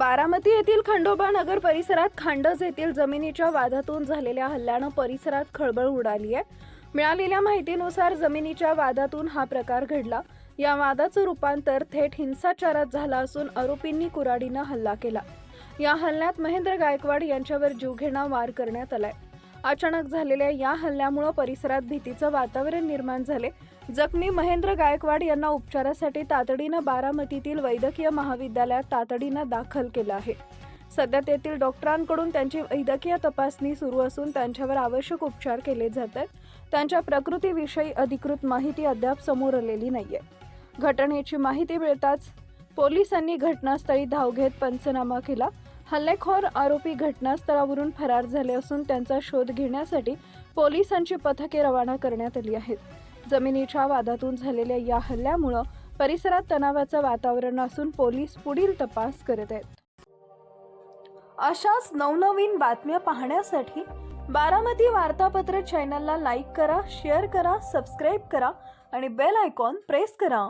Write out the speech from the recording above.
बारामती येथील खंडोबा नगर परिसरात खांडस येथील जमिनीच्या वादातून झालेल्या हल्ल्यानं परिसरात खळबळ उडाली आहे। मिळालेल्या माहितीनुसार जमिनीच्या वादातून हा प्रकार घडला। या वादाचं रूपांतर थेट हिंसाचारात झालं असून आरोपींनी कुऱ्हाडीनं हल्ला केला। या हल्ल्यात महेंद्र गायकवाड यांच्यावर जीवघेणा वार करण्यात आलाय। अचानक झालेल्या या हल्ल्यामुळे परिसरात भीतीचं वातावरण निर्माण झाले। जखमी महेंद्र गायकवाड यांना उपचारासाठी तातडीनं बारामतीतील वैद्यकीय महाविद्यालयात तातडीनं दाखल केलं आहे। सध्या तेथील डॉक्टरांकडून त्यांची वैद्यकीय तपासणी सुरू असून त्यांच्यावर आवश्यक उपचार केले जातात। त्यांच्या प्रकृतीविषयी अधिकृत माहिती अद्याप समोर आलेली नाहीये। घटनेची माहिती मिळताच पोलिसांनी घटनास्थळी धाव घेत पंचनामा केला। हल्लेखोर आरोपी घटनास्थळावरून फरार झाले असून त्यांचा शोध घेण्यासाठी पोलिसांची पथके रवाना करण्यात आली आहेत। जमिनीच्या वादातून झालेल्या या हल्ल्यामुळे परिसरात तणावाचं वातावरण असून पोलीस पुढील तपास करत आहेत। अशाच नवनवीन बातम्या पाहण्यासाठी बारामती वार्तापत्र चॅनलला लाईक करा, शेअर करा, सबस्क्राईब करा आणि बेल आयकॉन प्रेस करा।